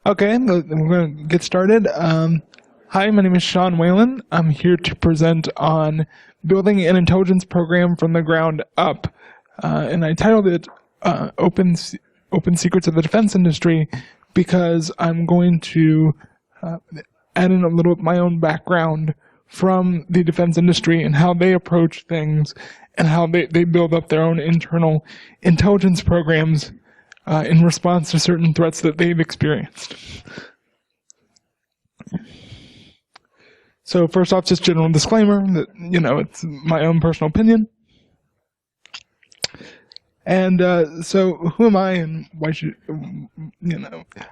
Okay, we're going to get started. Hi, my name is Sean Whalen. I'm here to present on building an intelligence program from the ground up. And I titled it Open Secrets of the Defense Industry because I'm going to add in a little of my own background from the defense industry and how they approach things and how they build up their own internal intelligence programs in response to certain threats that they've experienced. So first off, just general disclaimer that, it's my own personal opinion. And so who am I and why should,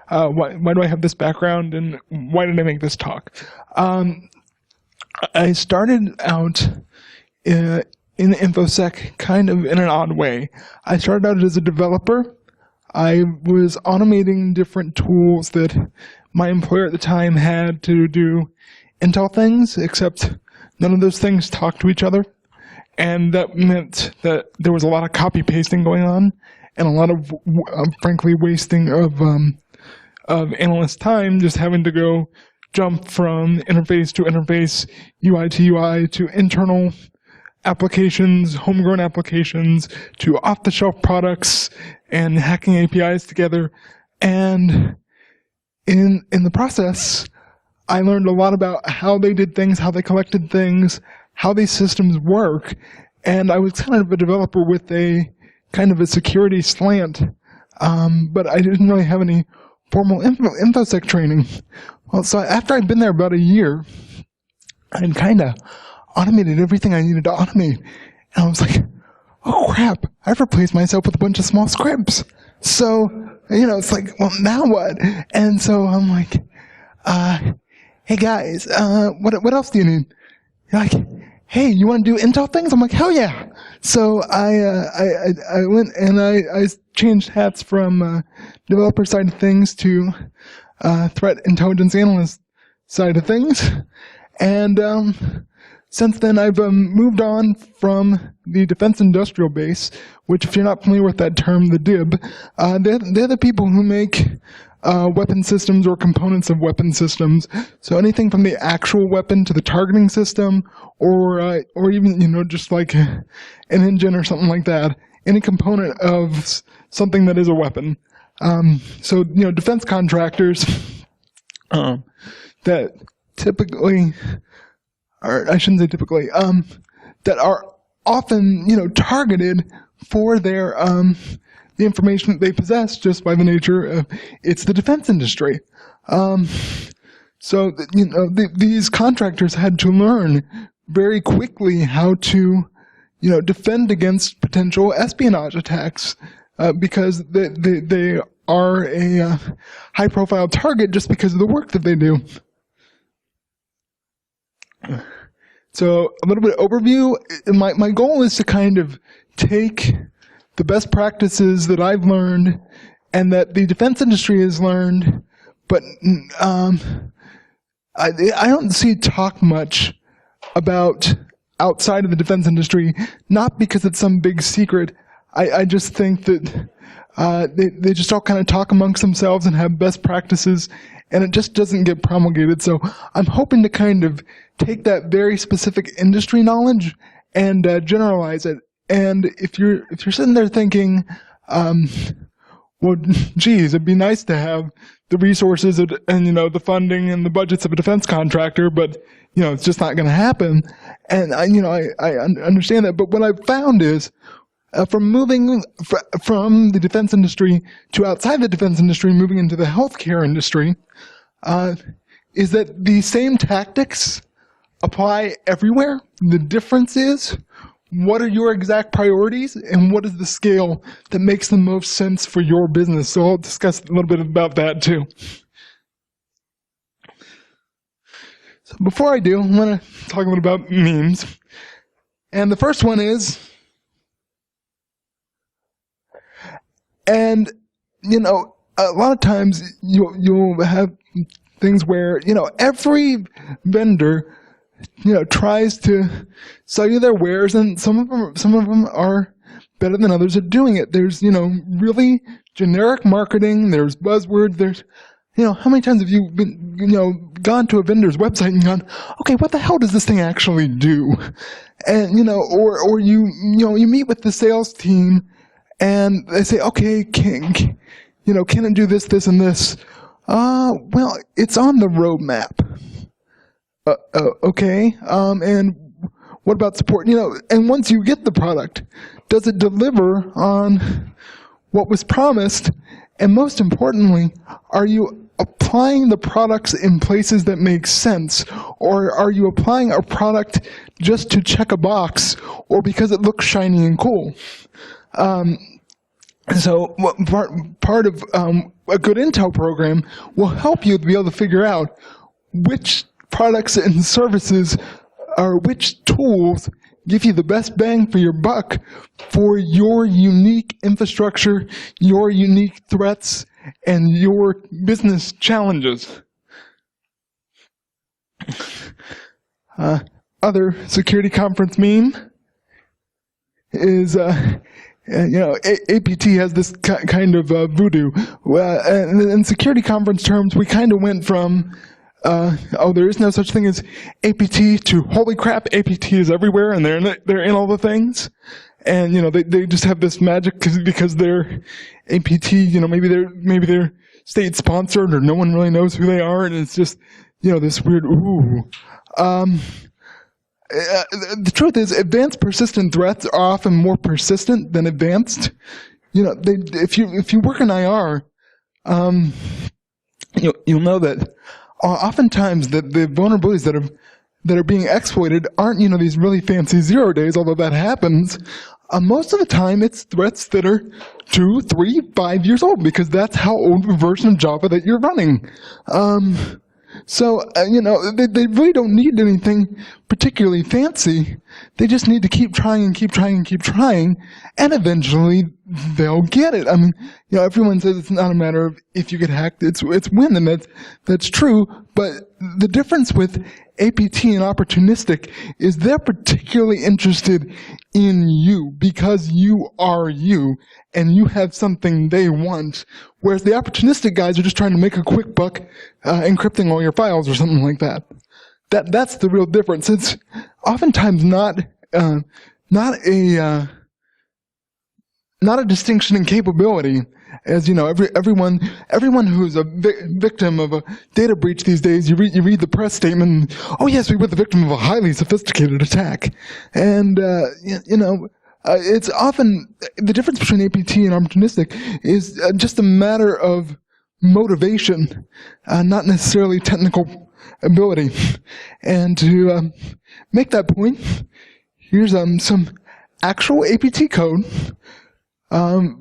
why do I have this background and why did I make this talk? I started out in InfoSec kind of in an odd way. I started out as a developer. I was automating different tools that my employer at the time had to do intel things, except none of those things talk to each other. And that meant that there was a lot of copy pasting going on and a lot of, frankly, wasting of analyst time just having to go jump from interface to interface, UI to UI, to internal applications, homegrown applications, to off-the-shelf products, and hacking APIs together. And in the process, I learned a lot about how they did things, how they collected things, how these systems work. And I was kind of a developer with a kind of a security slant, but I didn't really have any formal InfoSec training. Well, so after I'd been there about a year, I'd kind of automated everything I needed to automate. And I was like, oh crap, I've replaced myself with a bunch of small scripts. So, it's like, well, now what? And so I'm like, hey guys, what else do you need? You're like, hey, you want to do intel things? I'm like, hell yeah. So I went and I changed hats from developer side of things to threat intelligence analyst side of things. And since then, I've moved on from the defense industrial base, which, if you're not familiar with that term, the DIB, they're the people who make weapon systems or components of weapon systems. So anything from the actual weapon to the targeting system, or even just like an engine or something like that. Any component of something that is a weapon. So defense contractors that typically, or I shouldn't say typically, that are often targeted for their the information that they possess just by the nature of it's the defense industry. So these contractors had to learn very quickly how to defend against potential espionage attacks because they are a high-profile target just because of the work that they do. So a little bit of overview. My goal is to kind of take the best practices that I've learned and that the defense industry has learned, but I don't see talk much about outside of the defense industry, not because it's some big secret. I just think that they just all kind of talk amongst themselves and have best practices, and it just doesn't get promulgated. So I'm hoping to kind of take that very specific industry knowledge and generalize it. And if you're sitting there thinking, well, geez, it'd be nice to have the resources and the funding and the budgets of a defense contractor, but it's just not going to happen. And I understand that. But what I've found is from moving from the defense industry to outside the defense industry, moving into the healthcare industry, is that the same tactics apply everywhere. The difference is, what are your exact priorities and what is the scale that makes the most sense for your business? So I'll discuss a little bit about that too. So before I do, I'm going to talk a little about memes. And the first one is, and a lot of times you'll have things where every vendor tries to sell you their wares, and some of them are better than others at doing it. There's really generic marketing. There's buzzwords. How many times have you been, gone to a vendor's website and gone, okay, what the hell does this thing actually do? And, or you meet with the sales team and they say, okay, can it do this, this, and this? Well, it's on the roadmap. Okay. And what about support? And once you get the product, does it deliver on what was promised? And most importantly, are you applying the products in places that make sense? Or are you applying a product just to check a box or because it looks shiny and cool? So part of a good Intel program will help you to be able to figure out which products and services or which tools give you the best bang for your buck for your unique infrastructure, your unique threats, and your business challenges. Other security conference meme is, APT has this kind of voodoo. In security conference terms, we kind of went from there is no such thing as APT to holy crap, APT is everywhere and they're in all the things. And they just have this magic because they're APT, maybe they're state sponsored or no one really knows who they are, and it's just this weird ooh. The truth is, advanced persistent threats are often more persistent than advanced. If you work in IR, you'll know that oftentimes the vulnerabilities that are being exploited aren't these really fancy 0 days, although that happens. Most of the time, it's threats that are 2, 3, 5 years old because that's how old the version of Java that you're running. So, they really don't need anything particularly fancy. They just need to keep trying and keep trying and keep trying, and eventually they'll get it. I mean, everyone says it's not a matter of if you get hacked, it's when, and that's true, but the difference with APT and opportunistic is they're particularly interested in you because you are you and you have something they want, whereas the opportunistic guys are just trying to make a quick buck encrypting all your files or something like that. That's the real difference. It's oftentimes not a distinction in capability. As everyone who's a victim of a data breach these days, you read the press statement, and, oh yes, we were the victim of a highly sophisticated attack. And, it's often, the difference between APT and opportunistic is just a matter of motivation, not necessarily technical ability. And to make that point, here's some actual APT code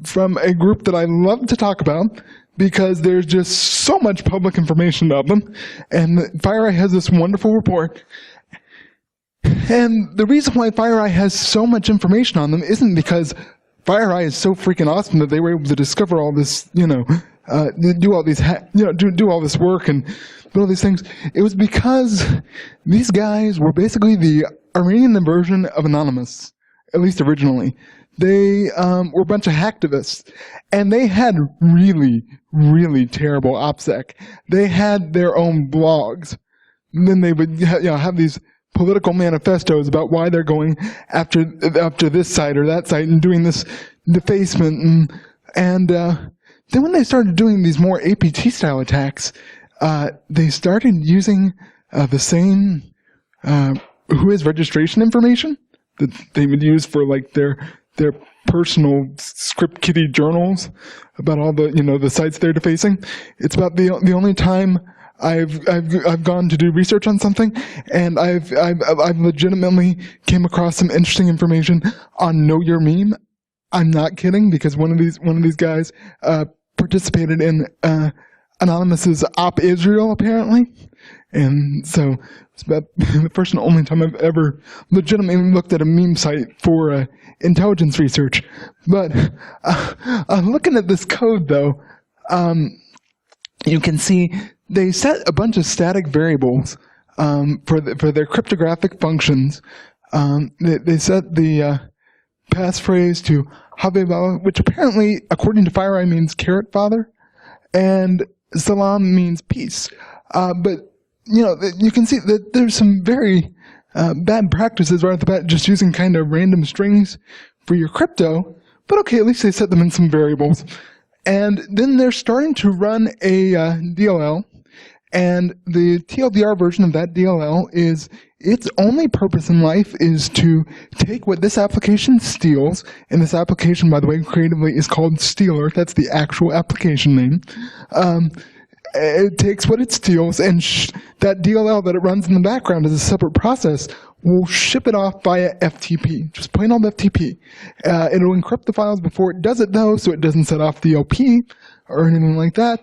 from a group that I love to talk about because there's just so much public information about them. And FireEye has this wonderful report. And the reason why FireEye has so much information on them isn't because FireEye is so freaking awesome that they were able to discover all this, do all these, do all this work and do all these things. It was because these guys were basically the Iranian version of Anonymous, at least originally. They were a bunch of hacktivists, and they had really, really terrible OPSEC. They had their own blogs. And then they would have these political manifestos about why they're going after this site or that site and doing this defacement. And then when they started doing these more APT-style attacks, they started using the same WHOIS registration information that they would use for like their personal script kiddie journals about all the the sites they're defacing. It's about the only time I've gone to do research on something, and I've legitimately came across some interesting information on Know Your Meme. I'm not kidding, because one of these guys participated in Anonymous's Op Israel apparently, and so it's about the first and only time I've ever legitimately looked at a meme site for intelligence research. But looking at this code though, you can see they set a bunch of static variables for their cryptographic functions. They set the passphrase to Habibah, which apparently, according to FireEye, means carrot father. And salam means peace. But, you can see that there's some very bad practices right off the bat, just using kind of random strings for your crypto. But okay, at least they set them in some variables. And then they're starting to run a DLL. And the TLDR version of that DLL is, its only purpose in life is to take what this application steals, and this application, by the way, creatively is called Stealer. That's the actual application name. It takes what it steals, and that DLL that it runs in the background as a separate process will ship it off via FTP, just plain old FTP. It'll encrypt the files before it does it, though, so it doesn't set off the LP or anything like that.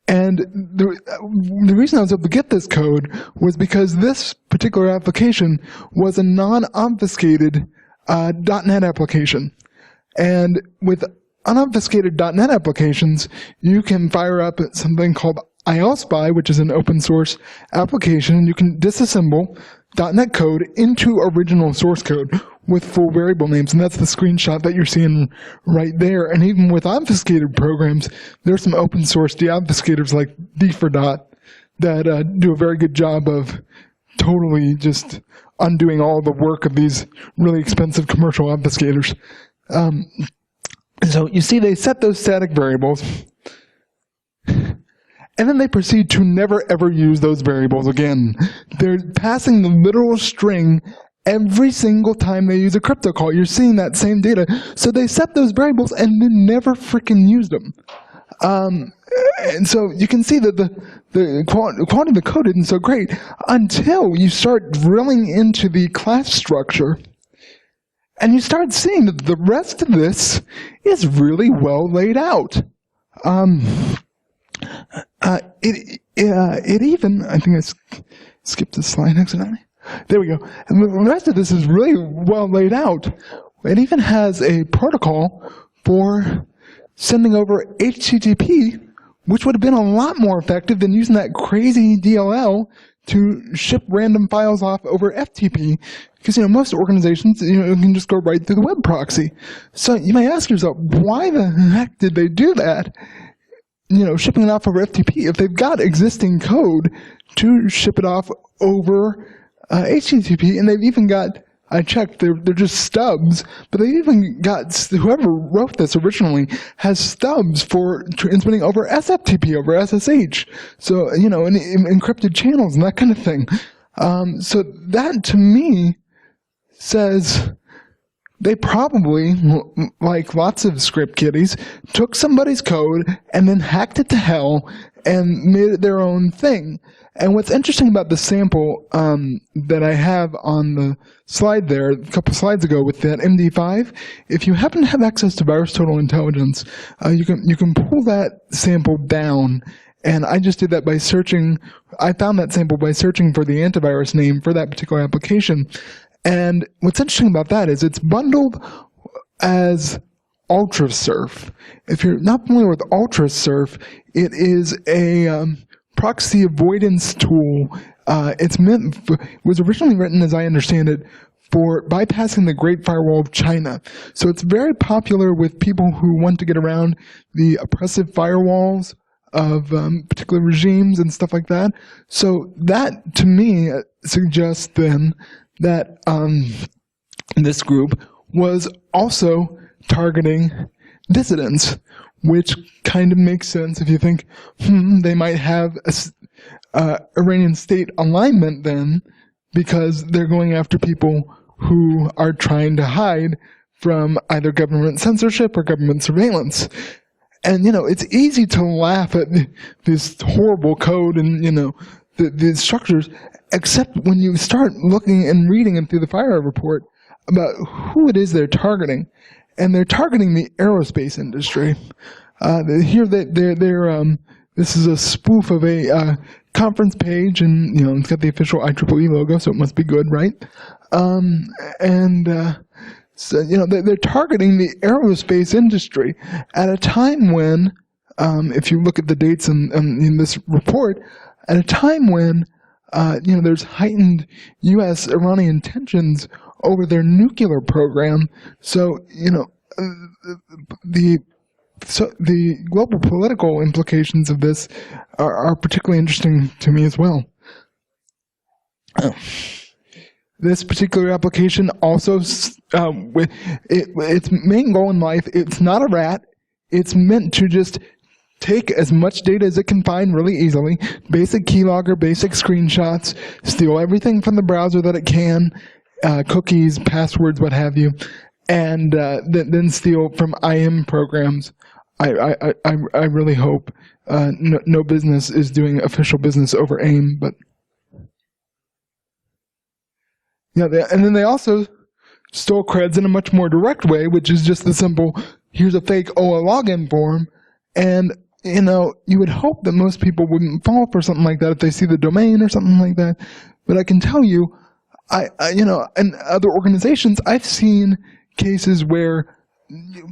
And the reason I was able to get this code was because this particular application was a non-obfuscated .NET application. And with unobfuscated .NET applications, you can fire up something called ILSpy, which is an open source application, and you can disassemble .NET code into original source code with full variable names, and that's the screenshot that you're seeing right there. And even with obfuscated programs, there's some open source deobfuscators like D4Dot that do a very good job of totally just undoing all the work of these really expensive commercial obfuscators. So you see they set those static variables, and then they proceed to never ever use those variables again. They're passing the literal string every single time they use a crypto call. You're seeing that same data. So they set those variables and then never freaking used them. And so you can see that the quality of the code isn't so great until you start drilling into the class structure. And you start seeing that the rest of this is really well laid out. It even, I think I skipped the slide accidentally. There we go. And the rest of this is really well laid out. It even has a protocol for sending over HTTP, which would have been a lot more effective than using that crazy DLL to ship random files off over FTP. Because, most organizations, can just go right through the web proxy. So you may ask yourself, why the heck did they do that? Shipping it off over FTP, if they've got existing code to ship it off over HTTP, and they've even got, I checked, they're just stubs, but they've even got, whoever wrote this originally has stubs for transmitting over SFTP, over SSH, so, and encrypted channels and that kind of thing. So that, to me, says they probably, like lots of script kiddies, took somebody's code and then hacked it to hell and made it their own thing. And what's interesting about the sample that I have on the slide there, a couple slides ago with that MD5, if you happen to have access to VirusTotal Intelligence, you can pull that sample down. And I just did that by searching. I found that sample by searching for the antivirus name for that particular application. And what's interesting about that is it's bundled as UltraSurf. If you're not familiar with UltraSurf, it is a proxy avoidance tool. It was originally written, as I understand it, for bypassing the Great Firewall of China. So it's very popular with people who want to get around the oppressive firewalls of particular regimes and stuff like that. So that, to me, suggests then that this group was also targeting dissidents, which kind of makes sense if you think, they might have Iranian state alignment then, because they're going after people who are trying to hide from either government censorship or government surveillance. And, it's easy to laugh at this horrible code and, the structures, except when you start looking and reading through the FireEye report about who it is they're targeting. And they're targeting the aerospace industry. Here, this is a spoof of a conference page, and it's got the official IEEE logo, so it must be good, right? So they're targeting the aerospace industry at a time when, if you look at the dates in this report, at a time when there's heightened U.S.-Iranian tensions over their nuclear program. So, the so the global political implications of this are particularly interesting to me as well. This particular application also, with its main goal in life, it's not a rat. It's meant to just take as much data as it can find really easily, basic keylogger, basic screenshots, steal everything from the browser that it can, cookies, passwords, what have you, and then steal from IM programs. I really hope no business is doing official business over AIM, but yeah, and then they also stole creds in a much more direct way, which is just the simple, here's a fake OA login form, and you would hope that most people wouldn't fall for something like that if they see the domain or something like that. But I can tell you, in other organizations, I've seen cases where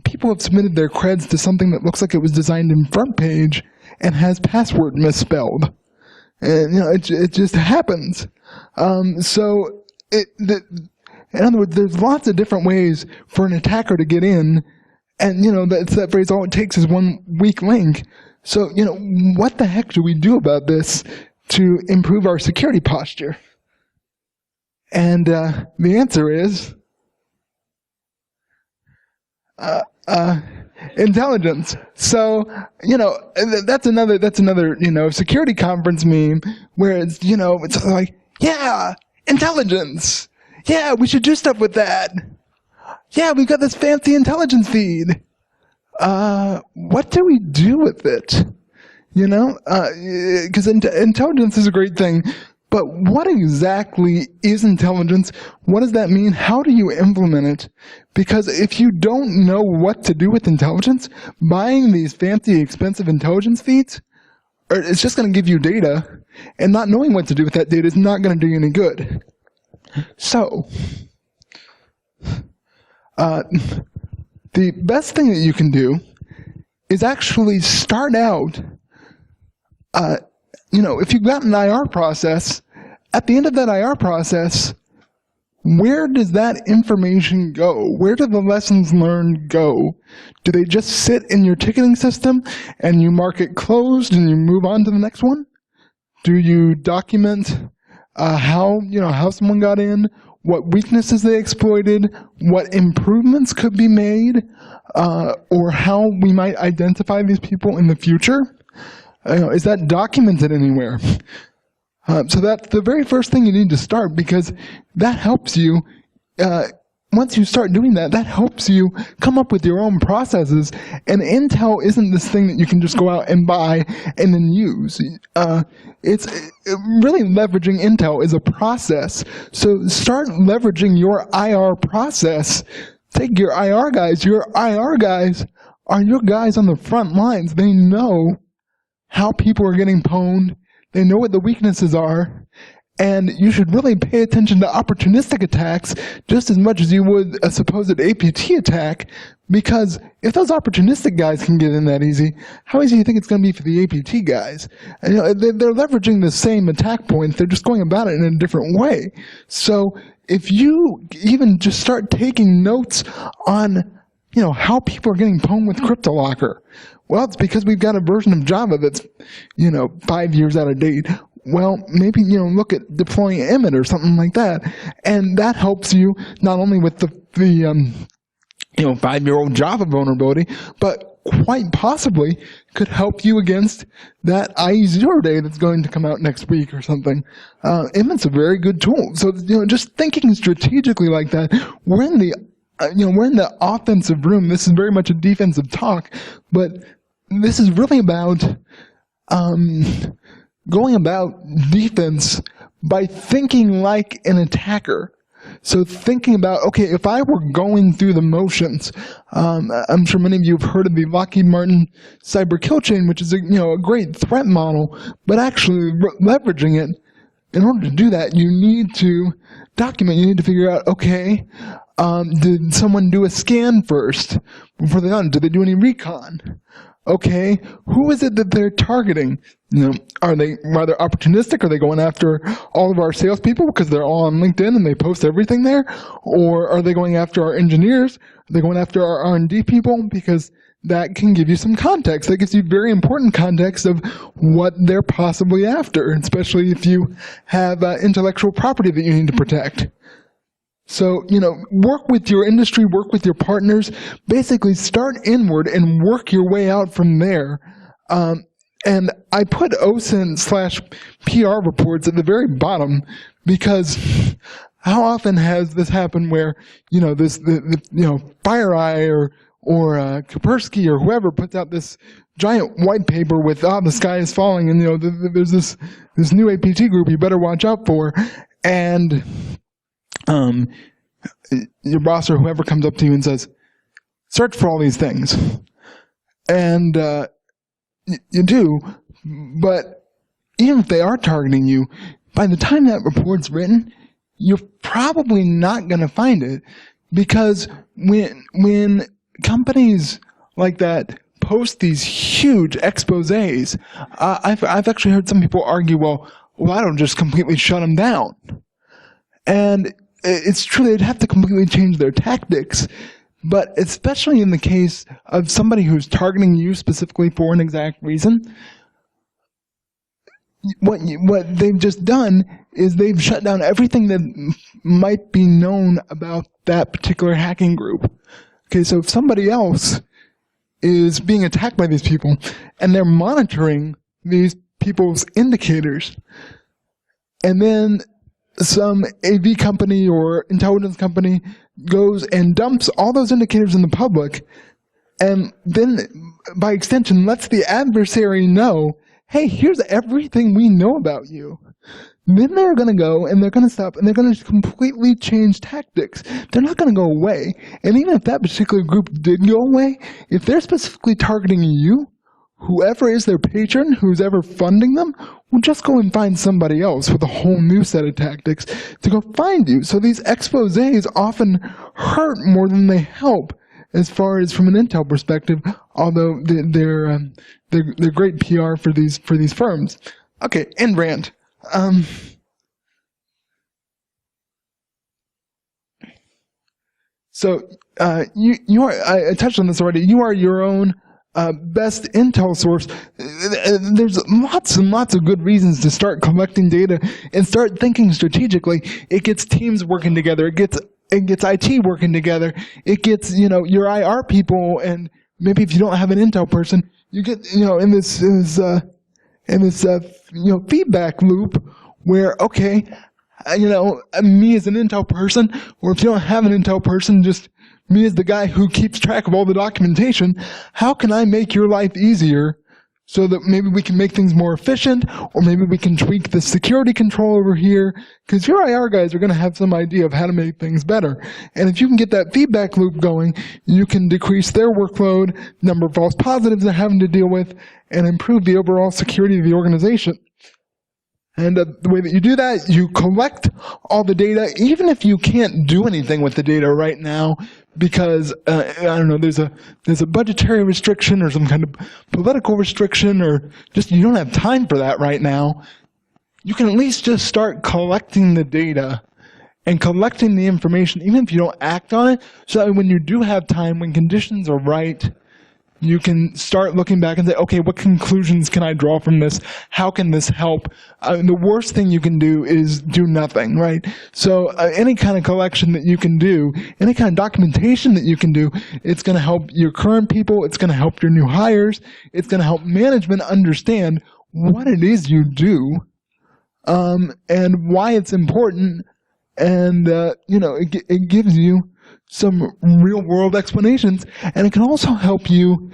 people have submitted their creds to something that looks like it was designed in front page and has password misspelled. And, it just happens. In other words, there's lots of different ways for an attacker to get in, and it's that phrase, all it takes is one weak link. So, what the heck do we do about this to improve our security posture? And the answer is intelligence. So, that's another security conference meme where it's like, yeah, intelligence. Yeah, we should do stuff with that. Yeah, we've got this fancy intelligence feed. What do we do with it? Because intelligence is a great thing, but what exactly is intelligence? What does that mean? How do you implement it? Because if you don't know what to do with intelligence, buying these fancy, expensive intelligence feeds, it's just going to give you data, and not knowing what to do with that data is not going to do you any good. So, the best thing that you can do is actually start out, if you've got an IR process, at the end of that IR process, where does that information go? Where do the lessons learned go? Do they just sit in your ticketing system and you mark it closed and you move on to the next one? Do you document how someone got in, what weaknesses they exploited, what improvements could be made, or how we might identify these people in the future? Is that documented anywhere? So that's the very first thing you need to start, because that helps you, once you start doing that, that helps you come up with your own processes, and Intel isn't this thing that you can just go out and buy and then use. It's really leveraging Intel is a process, so start leveraging your IR process. Take your IR guys are your guys on the front lines. They know how people are getting pwned. They know what the weaknesses are, and you should really pay attention to opportunistic attacks just as much as you would a supposed APT attack, because if those opportunistic guys can get in that easy, how easy do you think it's going to be for the APT guys? And, they're leveraging the same attack points, they're just going about it in a different way. So if you even just start taking notes on how people are getting pwned with CryptoLocker, well, it's because we've got a version of Java that's, 5 year out of date. Well, maybe, look at deploying Emmet or something like that. And that helps you not only with the 5-year-old Java vulnerability, but quite possibly could help you against that IE0 day that's going to come out next week or something. Emmet's a very good tool. So, just thinking strategically like that, we're in the offensive room. This is very much a defensive talk, but this is really about going about defense by thinking like an attacker. So thinking about, okay, if I were going through the motions, I'm sure many of you have heard of the Lockheed Martin cyber kill chain, which is a great threat model, but actually leveraging it. In order to do that, you need to document. You need to figure out, okay, did someone do a scan first before they done? Did they do any recon? Okay, who is it that they're targeting? Are they rather opportunistic? Are they going after all of our salespeople because they're all on LinkedIn and they post everything there? Or are they going after our engineers? Are they going after our R&D people because that can give you some context. That gives you very important context of what they're possibly after, especially if you have intellectual property that you need to protect. So, work with your industry, work with your partners, basically start inward and work your way out from there. And I put OSINT/PR reports at the very bottom because how often has this happened where, FireEye or Kaspersky or whoever puts out this giant white paper with, the sky is falling, and, there's this new APT group you better watch out for, and your boss or whoever comes up to you and says, search for all these things. And you do, but even if they are targeting you, by the time that report's written, you're probably not going to find it, because when companies like that post these huge exposés, I've actually heard some people argue, well, I don't just completely shut them down. And it's true, they'd have to completely change their tactics, but especially in the case of somebody who's targeting you specifically for an exact reason, what they've just done is they've shut down everything that might be known about that particular hacking group. Okay, so if somebody else is being attacked by these people and they're monitoring these people's indicators, and then some AV company or intelligence company goes and dumps all those indicators in the public, and then by extension lets the adversary know, hey, here's everything we know about you. Then they're going to go and they're going to stop and they're going to completely change tactics. They're not going to go away. And even if that particular group did go away, if they're specifically targeting you, whoever is their patron, who's ever funding them, will just go and find somebody else with a whole new set of tactics to go find you. So these exposés often hurt more than they help, as far as from an intel perspective, although they're great PR for these firms. Okay, end rant. So you are, I touched on this already. You are your own best intel source. There's lots and lots of good reasons to start collecting data and start thinking strategically. It gets teams working together. It gets IT working together. It gets, your IR people, and maybe if you don't have an intel person, you get, in this feedback loop where, okay, me as an intel person, or if you don't have an intel person, just me as the guy who keeps track of all the documentation, how can I make your life easier so that maybe we can make things more efficient, or maybe we can tweak the security control over here, because your IR guys are going to have some idea of how to make things better. And if you can get that feedback loop going, you can decrease their workload, number of false positives they're having to deal with, and improve the overall security of the organization. And the way that you do that, you collect all the data, even if you can't do anything with the data right now, because I don't know, there's a budgetary restriction or some kind of political restriction, or just you don't have time for that right now. You can at least just start collecting the data and collecting the information, even if you don't act on it, so that when you do have time, when conditions are right, you can start looking back and say, okay, what conclusions can I draw from this? How can this help? The worst thing you can do is do nothing, right? So any kind of collection that you can do, any kind of documentation that you can do, it's going to help your current people, it's going to help your new hires, it's going to help management understand what it is you do, and why it's important, and it gives you some real-world explanations, and it can also help you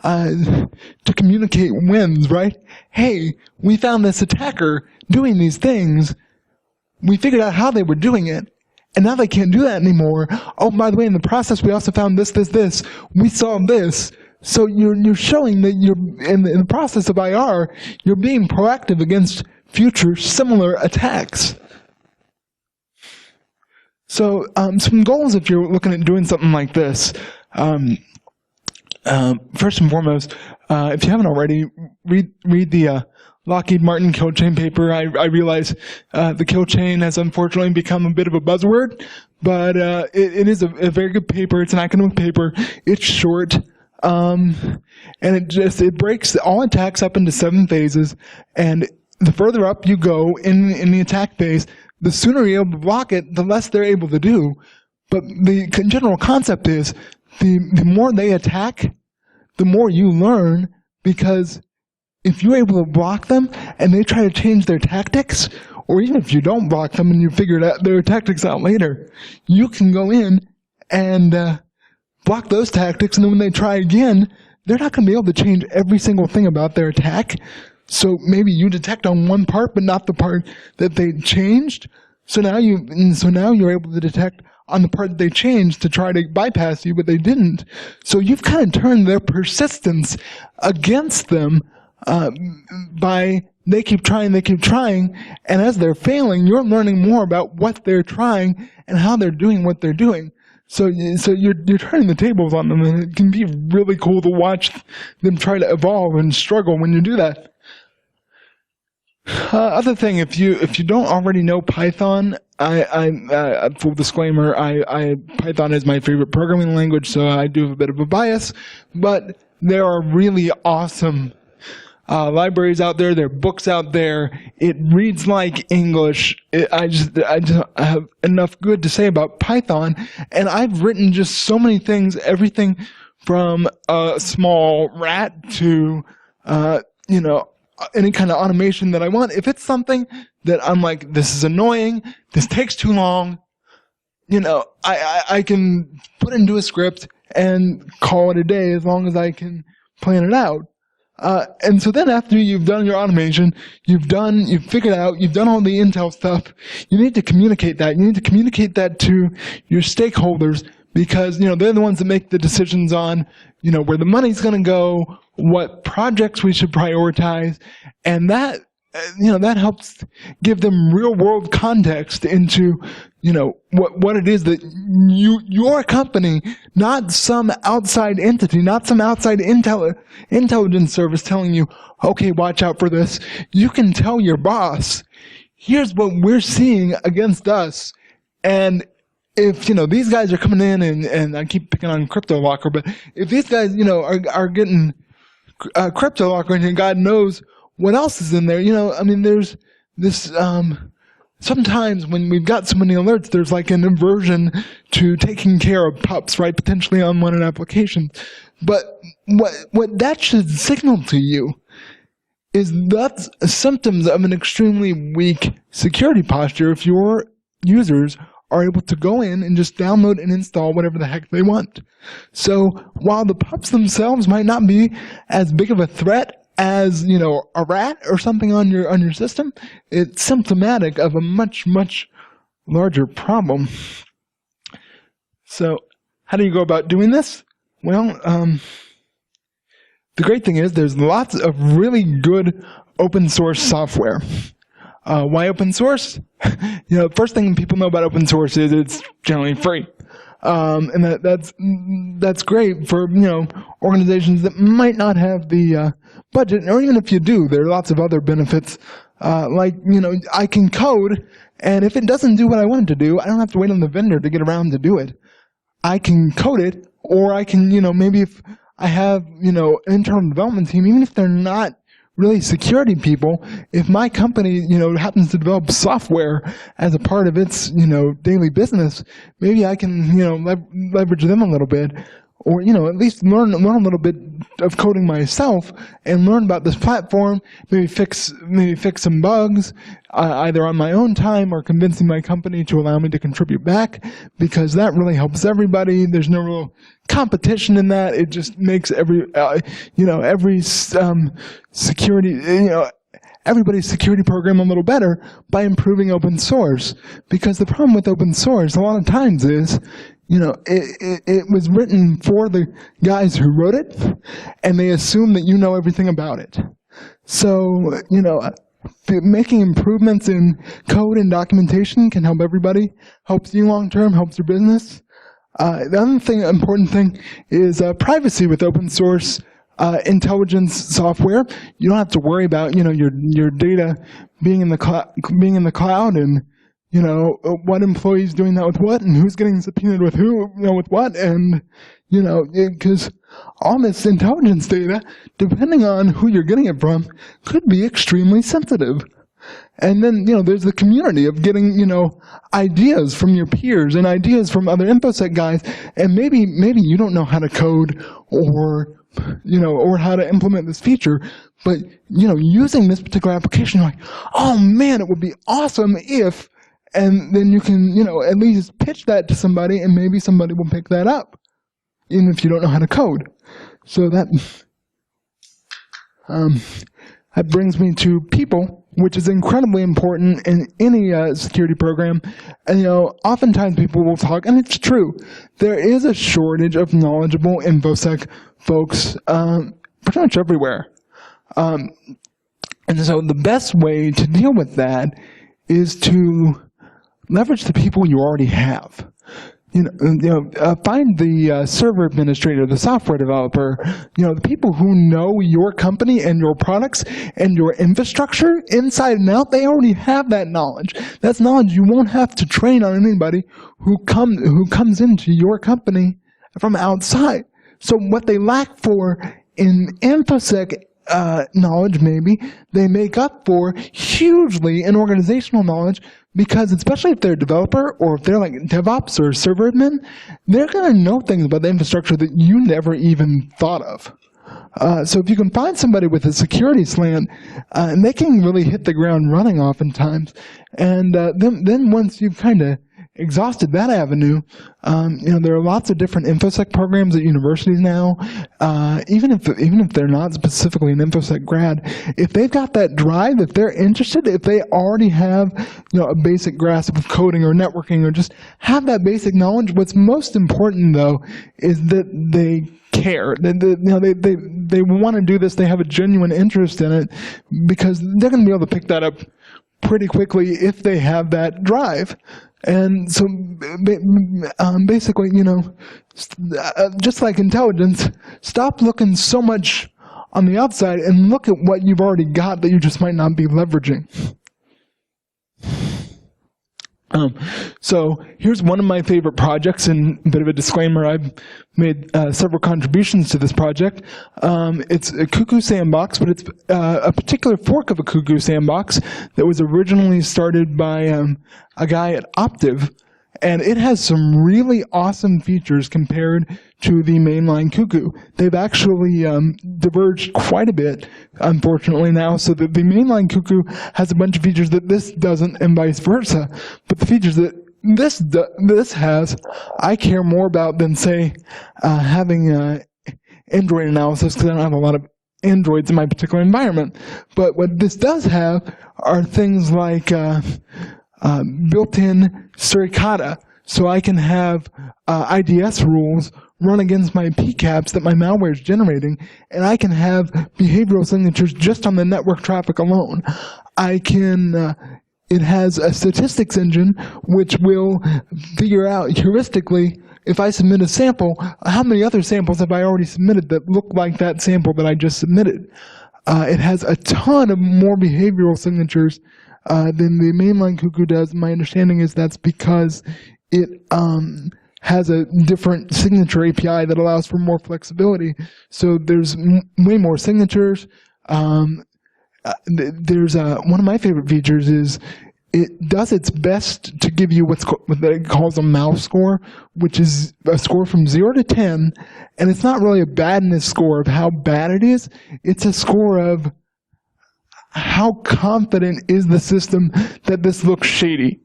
to communicate wins, right? Hey, we found this attacker doing these things. We figured out how they were doing it, and now they can't do that anymore. Oh, by the way, in the process, we also found this. We solved this. So you're showing that you're in the process of IR, you're being proactive against future similar attacks. So some goals if you're looking at doing something like this. First and foremost, if you haven't already, read the Lockheed Martin kill chain paper. I realize the kill chain has unfortunately become a bit of a buzzword, but it is a very good paper. It's an academic paper. It's short. and it breaks all attacks up into 7 phases, and the further up you go in the attack phase, the sooner you're able to block it, the less they're able to do. But the general concept is the more they attack, the more you learn, because if you're able to block them and they try to change their tactics, or even if you don't block them and you figure their tactics out later, you can go in and block those tactics, and then when they try again, they're not going to be able to change every single thing about their attack. So maybe you detect on one part, but not the part that they changed. So now you're able to detect on the part that they changed to try to bypass you, but they didn't. So you've kind of turned their persistence against them by they keep trying, and as they're failing, you're learning more about what they're trying and how they're doing what they're doing. So you're turning the tables on them, and it can be really cool to watch them try to evolve and struggle when you do that. Other thing, if you don't already know Python, full disclaimer, Python is my favorite programming language, so I do have a bit of a bias. But there are really awesome libraries out there. There are books out there. It reads like English. I just have enough good to say about Python, and I've written just so many things. Everything from a small rat to any kind of automation that I want. If it's something that I'm like, this is annoying, this takes too long, I can put into a script and call it a day as long as I can plan it out. And so then after you've done your automation, you've figured out, you've done all the Intel stuff, you need to communicate that. You need to communicate that to your stakeholders, because they're the ones that make the decisions on where the money's going to go, what projects we should prioritize, and that that helps give them real world context into what it is that your company, not some outside entity, not some outside intelligence service telling you, okay, watch out for this. You can tell your boss, here's what we're seeing against us, and if these guys are coming in, and I keep picking on CryptoLocker, but if these guys are getting CryptoLocker, and God knows what else is in there, there's this sometimes when we've got so many alerts, there's like an aversion to taking care of pups, right? Potentially unwanted applications. But what that should signal to you is that's symptoms of an extremely weak security posture if your users are able to go in and just download and install whatever the heck they want. So while the pups themselves might not be as big of a threat as a rat or something on your system, it's symptomatic of a much larger problem. So how do you go about doing this? Well, the great thing is there's lots of really good open source software. Why open source? The first thing people know about open source is it's generally free. And that's great for organizations that might not have the budget, or even if you do, there are lots of other benefits. Like I can code, and if it doesn't do what I want it to do, I don't have to wait on the vendor to get around to do it. I can code it, or I can maybe if I have an internal development team, even if they're not really security people, if my company happens to develop software as a part of its daily business, maybe I can leverage them a little bit, or at least learn a little bit of coding myself and learn about this platform, maybe fix some bugs either on my own time or convincing my company to allow me to contribute back, because that really helps everybody. There's no real competition in that. It just makes everybody's security program a little better by improving open source. Because the problem with open source a lot of times is it was written for the guys who wrote it, and they assume that you know everything about it. So, making improvements in code and documentation can help everybody, helps you long term, helps your business. The other important thing is privacy with open source intelligence software. You don't have to worry about your data being in the cloud and what employee's doing that with what, and who's getting subpoenaed with who, with what, and, because all this intelligence data, depending on who you're getting it from, could be extremely sensitive. And then, there's the community of getting, ideas from your peers and ideas from other InfoSec guys, and maybe you don't know how to code or how to implement this feature, but, using this particular application, you're like, oh man, it would be awesome if, and then you can, at least pitch that to somebody, and maybe somebody will pick that up, even if you don't know how to code. So that brings me to people, which is incredibly important in any security program. And, oftentimes people will talk, and it's true, there is a shortage of knowledgeable InfoSec folks pretty much everywhere. And so the best way to deal with that is to leverage the people you already have. Find the server administrator, the software developer, the people who know your company and your products and your infrastructure inside and out. They already have that knowledge. That's knowledge you won't have to train on anybody who comes into your company from outside. So what they lack for in InfoSec knowledge, maybe, they make up for hugely in organizational knowledge, because especially if they're a developer or if they're like DevOps or server admin, they're going to know things about the infrastructure that you never even thought of. So if you can find somebody with a security slant, and they can really hit the ground running oftentimes, and then once you've kind of exhausted that avenue, there are lots of different InfoSec programs at universities now. Even if they're not specifically an InfoSec grad, if they've got that drive, if they're interested, if they already have a basic grasp of coding or networking or just have that basic knowledge, what's most important though is that they care. They want to do this. They have a genuine interest in it, because they're going to be able to pick that up pretty quickly if they have that drive. And so basically, just like intelligence, stop looking so much on the outside and look at what you've already got that you just might not be leveraging. So here's one of my favorite projects, and a bit of a disclaimer, I've made several contributions to this project. It's a Cuckoo Sandbox, but it's a particular fork of a Cuckoo Sandbox that was originally started by a guy at Optiv, and it has some really awesome features compared to the mainline Cuckoo. They've actually diverged quite a bit, unfortunately, now, so that the mainline Cuckoo has a bunch of features that this doesn't, and vice versa. But the features that this has, I care more about than, say, having Android analysis, because I don't have a lot of Androids in my particular environment. But what this does have are things like built-in suricata, so I can have IDS rules run against my PCAPs that my malware is generating, and I can have behavioral signatures just on the network traffic alone. It has a statistics engine which will figure out heuristically, if I submit a sample, how many other samples have I already submitted that look like that sample that I just submitted. It has a ton of more behavioral signatures than the mainline Cuckoo does. My understanding is that's because it has a different signature API that allows for more flexibility. So there's way more signatures. There's one of my favorite features is it does its best to give you what it calls a mouse score, which is a score from 0 to 10, and it's not really a badness score of how bad it is. It's a score of how confident is the system that this looks shady.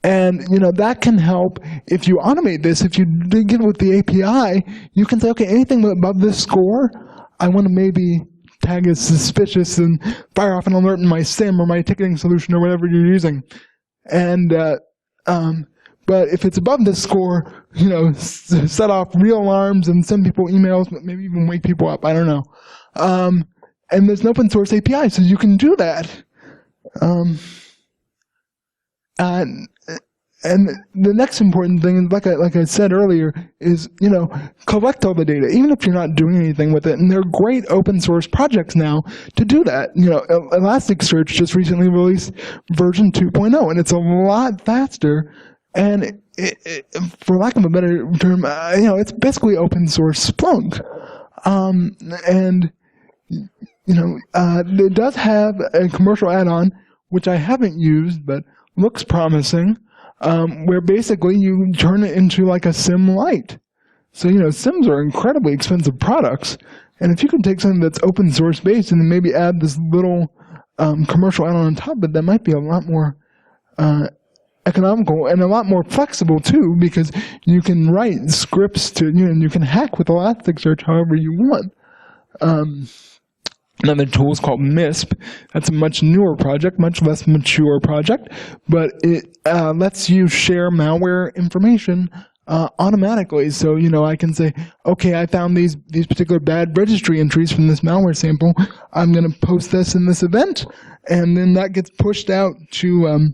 And that can help if you automate this. If you dig in with the API, you can say, okay, anything above this score, I want to maybe tag as suspicious and fire off an alert in my SIM or my ticketing solution or whatever you're using. And but if it's above this score, set off real alarms and send people emails, maybe even wake people up. I don't know. And there's an open source API, so you can do that. And the next important thing, like I said earlier, is, collect all the data, even if you're not doing anything with it. And there are great open source projects now to do that. Elasticsearch just recently released version 2.0, and it's a lot faster. And for lack of a better term, it's basically open source Splunk. It does have a commercial add-on, which I haven't used, but looks promising, where basically you turn it into like a sim light. So, sims are incredibly expensive products, and if you can take something that's open source based and then maybe add this little commercial add-on on top of it, that might be a lot more economical and a lot more flexible too, because you can write scripts to, and you can hack with Elasticsearch however you want. Another tool is called MISP. That's a much newer project, much less mature project, but it lets you share malware information automatically. So, I can say, okay, I found these particular bad registry entries from this malware sample. I'm going to post this in this event, and then that gets pushed out to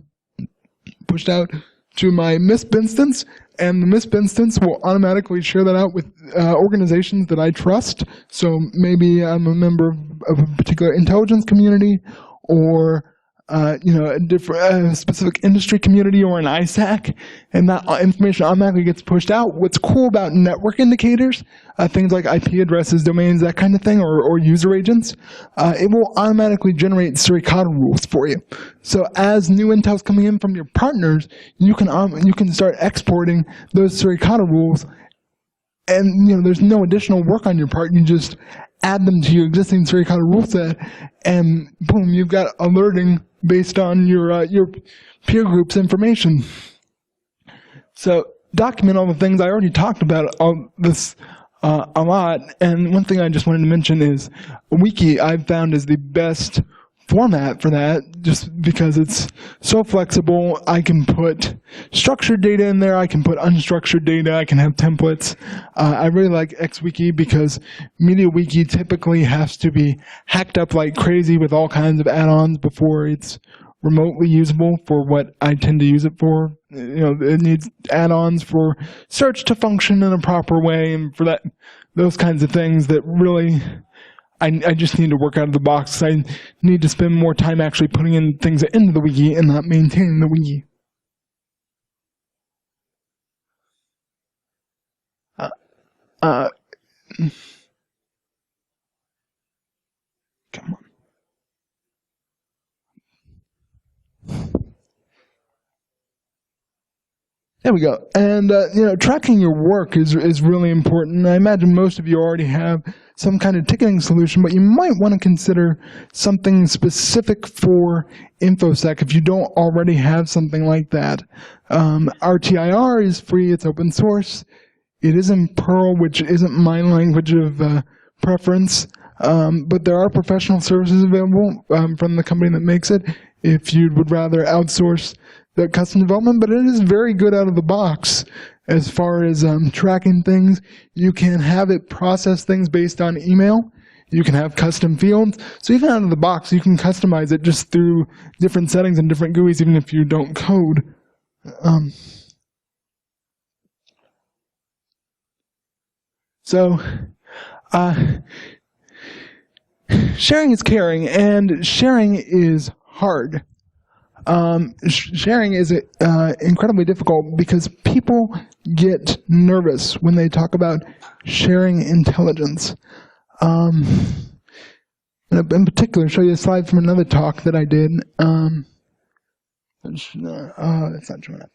my MISP instance, and the MISP instance will automatically share that out with organizations that I trust. So maybe I'm a member of a particular intelligence community, or a different specific industry community, or an ISAC, and that information automatically gets pushed out. What's cool about network indicators, things like IP addresses, domains, that kind of thing, or user agents, it will automatically generate suricata rules for you. So as new intel's coming in from your partners, you can start exporting those suricata rules, and there's no additional work on your part. You just add them to your existing suricata rule set, and boom, you've got alerting based on your peer group's information. So document all the things I already talked about. All this a lot, and one thing I just wanted to mention is a wiki I've found is the best format for that, just because it's so flexible. I can put structured data in there, I can put unstructured data, I can have templates. I really like XWiki because MediaWiki typically has to be hacked up like crazy with all kinds of add-ons before it's remotely usable for what I tend to use it for. It needs add-ons for search to function in a proper way, and for those kinds of things that really I just need to work out of the box. I need to spend more time actually putting in things into the wiki and not maintaining the wiki. Come on. There we go. And tracking your work is really important. I imagine most of you already have some kind of ticketing solution, but you might want to consider something specific for InfoSec if you don't already have something like that. RTIR is free, it's open source. It is in Perl, which isn't my language of preference, but there are professional services available from the company that makes it if you would rather outsource the custom development, but it is very good out of the box as far as tracking things. You can have it process things based on email. You can have custom fields. So even out of the box, you can customize it just through different settings and different GUIs, even if you don't code. Sharing is caring, and sharing is hard. Sharing is incredibly difficult because people get nervous when they talk about sharing intelligence. In particular, I'll show you a slide from another talk that I did. That's not showing up.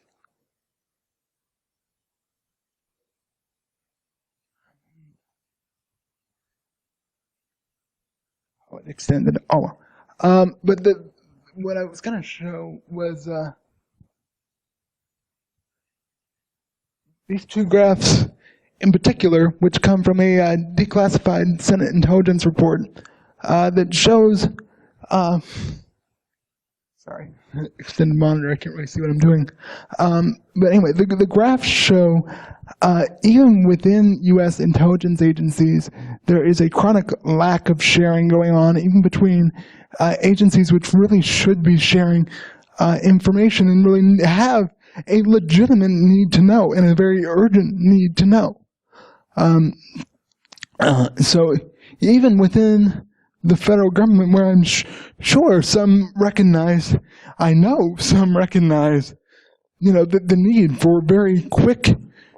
Oh, it extended. Oh, but what I was going to show was these two graphs in particular, which come from a declassified Senate intelligence report that shows, sorry, extended monitor, I can't really see what I'm doing. But anyway, the graphs show even within U.S. intelligence agencies, there is a chronic lack of sharing going on, even between agencies which really should be sharing information and really have a legitimate need to know and a very urgent need to know. So even within the federal government, where I'm sure some recognize, I know some recognize, the need for very quick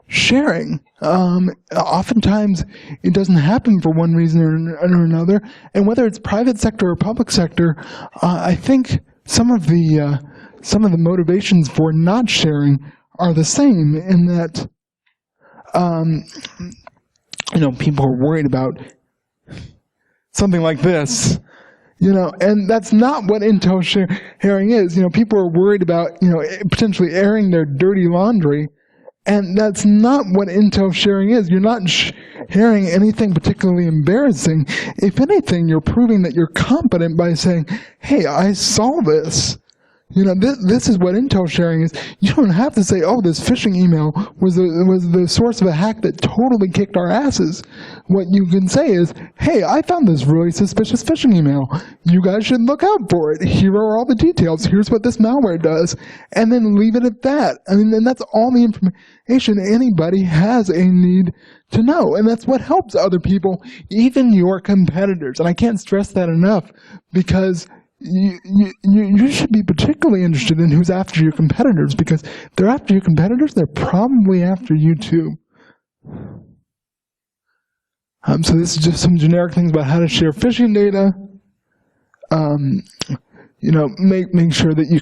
sharing. Oftentimes it doesn't happen for one reason or another, and whether it's private sector or public sector, I think some of the motivations for not sharing are the same, in that people are worried about something like this, and that's not what intel sharing is. People are worried about, potentially airing their dirty laundry, and that's not what intel sharing is. You're not sharing anything particularly embarrassing. If anything, you're proving that you're competent by saying, hey, I saw this. This is what intel sharing is. You don't have to say, oh, this phishing email was the source of a hack that totally kicked our asses. What you can say is, hey, I found this really suspicious phishing email. You guys should look out for it. Here are all the details. Here's what this malware does. And then leave it at that. And that's all the information anybody has a need to know. And that's what helps other people, even your competitors. And I can't stress that enough, because you should be particularly interested in who's after your competitors, because if they're after your competitors, they're probably after you too. So this is just some generic things about how to share phishing data. Make sure that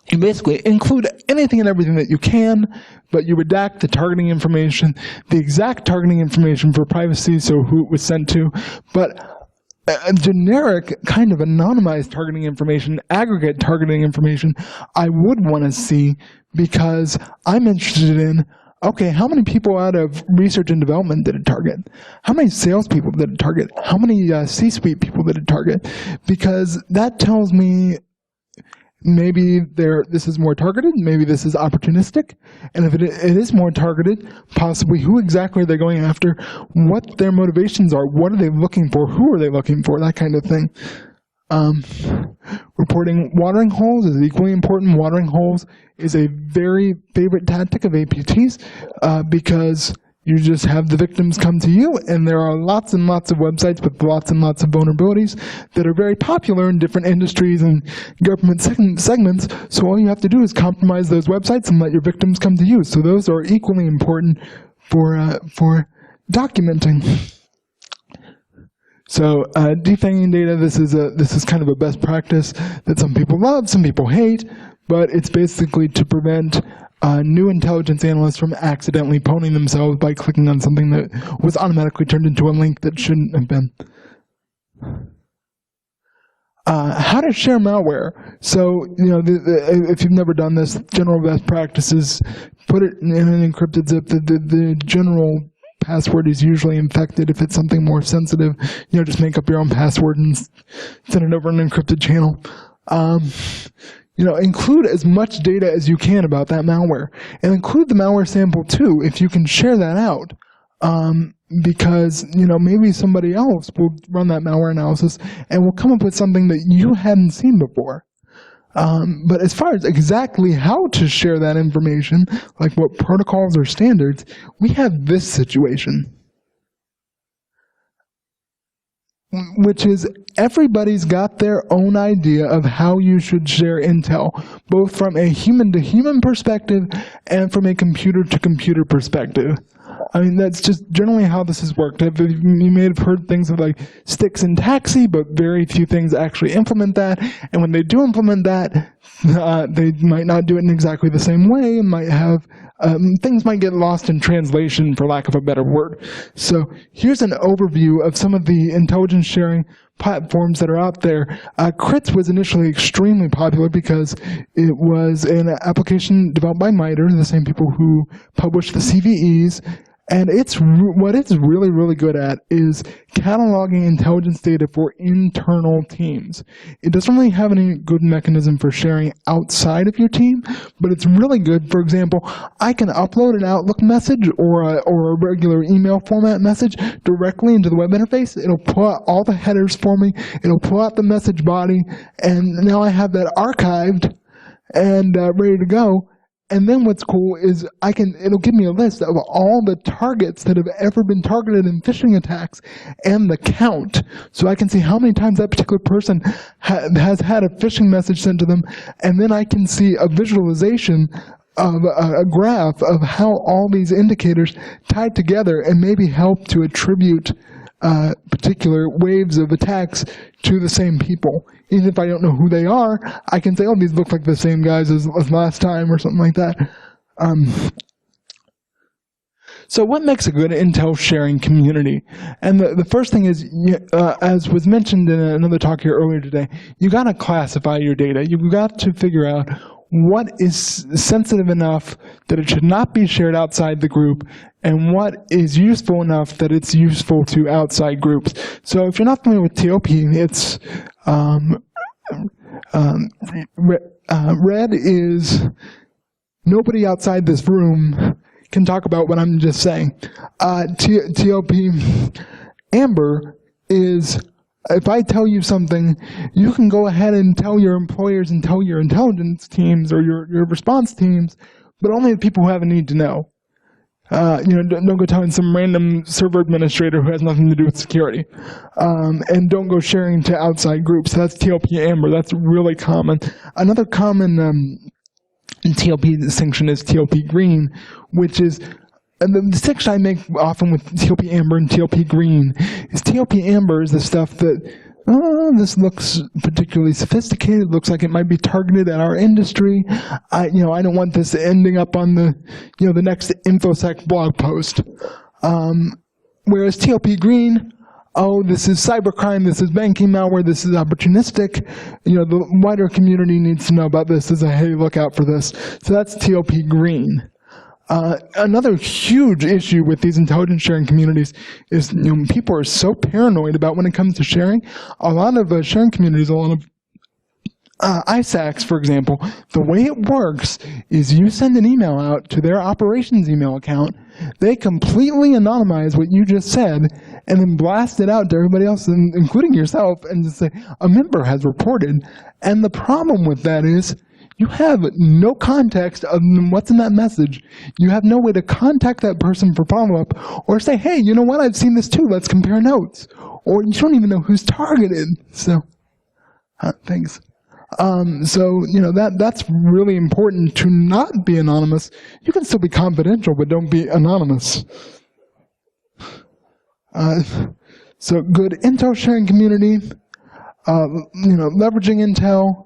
you basically include anything and everything that you can, but you redact the targeting information, the exact targeting information for privacy, so who it was sent to, but a generic kind of anonymized targeting information, aggregate targeting information, I would want to see, because I'm interested in, okay, how many people out of research and development did it target? How many salespeople did it target? How many C-suite people did it target? Because that tells me maybe this is more targeted, maybe this is opportunistic, and if it is more targeted, possibly who exactly are they going after, what their motivations are, what are they looking for, who are they looking for, that kind of thing. Reporting watering holes is equally important. Watering holes is a very favorite tactic of APTs, because you just have the victims come to you, and there are lots and lots of websites with lots and lots of vulnerabilities that are very popular in different industries and government segments, so all you have to do is compromise those websites and let your victims come to you. So those are equally important for documenting. So defanging data, this is kind of a best practice that some people love, some people hate, but it's basically to prevent new intelligence analysts from accidentally pwning themselves by clicking on something that was automatically turned into a link that shouldn't have been. How to share malware. So, if you've never done this, general best practices, put it in an encrypted zip. The general password is usually infected. If it's something more sensitive, just make up your own password and send it over an encrypted channel. Include as much data as you can about that malware, and include the malware sample too, if you can share that out, because maybe somebody else will run that malware analysis and will come up with something that you hadn't seen before. But as far as exactly how to share that information, like what protocols or standards, we have this situation, which is everybody's got their own idea of how you should share intel, both from a human-to-human perspective and from a computer-to-computer perspective. That's just generally how this has worked. You may have heard things of like sticks and taxi, but very few things actually implement that. And when they do implement that, they might not do it in exactly the same way, and might have things might get lost in translation, for lack of a better word. So here's an overview of some of the intelligence sharing platforms that are out there. CRITS was initially extremely popular because it was an application developed by MITRE, the same people who published the CVEs. And what it's really, really good at is cataloging intelligence data for internal teams. It doesn't really have any good mechanism for sharing outside of your team, but it's really good. For example, I can upload an Outlook message or a regular email format message directly into the web interface. It'll pull out all the headers for me. It'll pull out the message body, and now I have that archived and ready to go. And then what's cool is it'll give me a list of all the targets that have ever been targeted in phishing attacks and the count. So I can see how many times that particular person has had a phishing message sent to them, and then I can see a visualization of a graph of how all these indicators tied together and maybe help to attribute particular waves of attacks to the same people. Even if I don't know who they are, I can say, oh, these look like the same guys as last time or something like that. So what makes a good intel sharing community? And the first thing is, as was mentioned in another talk here earlier today, you got to classify your data. You've got to figure out what is sensitive enough that it should not be shared outside the group, and what is useful enough that it's useful to outside groups. So if you're not familiar with TOP, it's red is nobody outside this room can talk about what I'm just saying. TOP amber is, if I tell you something, you can go ahead and tell your employers and tell your intelligence teams or your response teams, but only the people who have a need to know. Don't go telling some random server administrator who has nothing to do with security. And don't go sharing to outside groups. That's TLP amber. That's really common. Another common TLP distinction is TLP green, which is, and the distinction I make often with TLP amber and TLP green is TLP amber is the stuff that, this looks particularly sophisticated, looks like it might be targeted at our industry. I don't want this ending up on the next InfoSec blog post. Whereas TLP green, oh, this is cybercrime, this is banking malware, this is opportunistic. The wider community needs to know about this as a, hey, look out for this. So that's TLP green. Another huge issue with these intelligence sharing communities is people are so paranoid about when it comes to sharing. A lot of sharing communities, a lot of ISACs, for example, the way it works is you send an email out to their operations email account, they completely anonymize what you just said, and then blast it out to everybody else, including yourself, and just say, a member has reported. And the problem with that is, you have no context of what's in that message. You have no way to contact that person for follow-up or say, hey, you know what, I've seen this too, let's compare notes. Or you don't even know who's targeted. So, thanks. That's really important to not be anonymous. You can still be confidential, but don't be anonymous. So good intel sharing community, leveraging intel,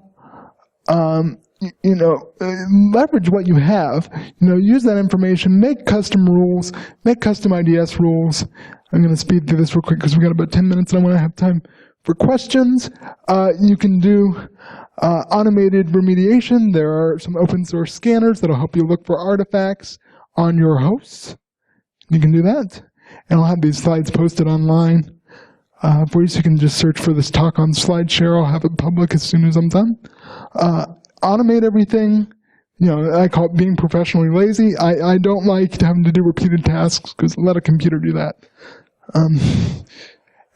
leverage what you have, use that information, make custom rules, make custom IDS rules. I'm going to speed through this real quick because we've got about 10 minutes and I want to have time for questions. You can do automated remediation. There are some open source scanners that'll help you look for artifacts on your hosts. You can do that. And I'll have these slides posted online for you, so you can just search for this talk on SlideShare. I'll have it public as soon as I'm done. Automate everything. I call it being professionally lazy. I don't like having to do repeated tasks because let a computer do that.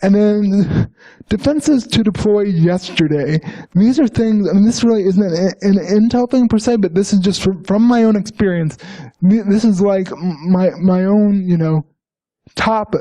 And then defenses to deploy yesterday. These are things, this really isn't an Intel thing per se, but this is just from my own experience. This is like my own, top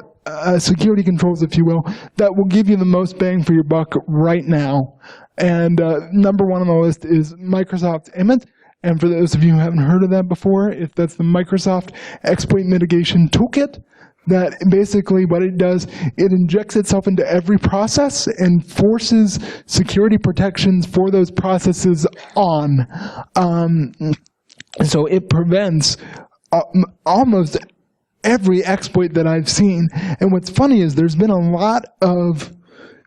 security controls, if you will, that will give you the most bang for your buck right now. And number one on the list is Microsoft Emmet. And for those of you who haven't heard of that before, that's the Microsoft Exploit Mitigation Toolkit. That basically what it does, it injects itself into every process and forces security protections for those processes on. So it prevents almost every exploit that I've seen. And what's funny is there's been a lot of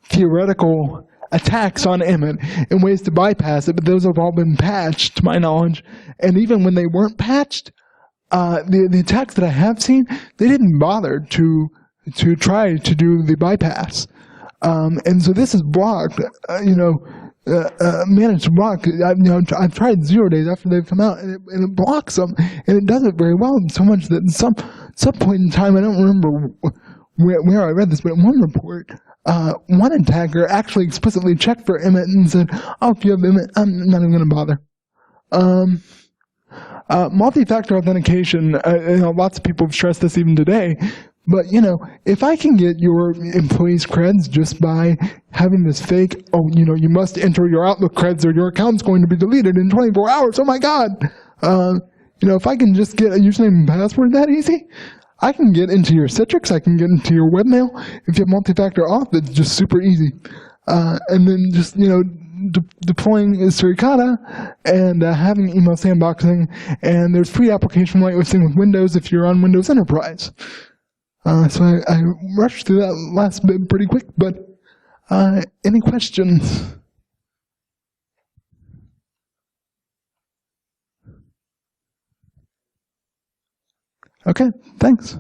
theoretical attacks on Emmet and ways to bypass it, but those have all been patched, to my knowledge. And even when they weren't patched, the attacks that I have seen, they didn't bother to try to do the bypass. And so this is blocked, managed to block. I've tried 0 days after they've come out, and it blocks them, and it does it very well, so much that at some point in time, I don't remember where I read this, but in one report, one attacker actually explicitly checked for Emmet and said, oh, if you have Emmet, I'm not even going to bother. Multi-factor authentication, lots of people have stressed this even today, but if I can get your employees' creds just by having this fake, you must enter your Outlook creds or your account's going to be deleted in 24 hours, oh my god! If I can just get a username and password that easy, I can get into your Citrix, I can get into your webmail. If you have multi-factor auth, it's just super easy. And then just, deploying Suricata and having email sandboxing, and there's free application whitelisting with Windows if you're on Windows Enterprise. So I rushed through that last bit pretty quick, but any questions? Okay, thanks.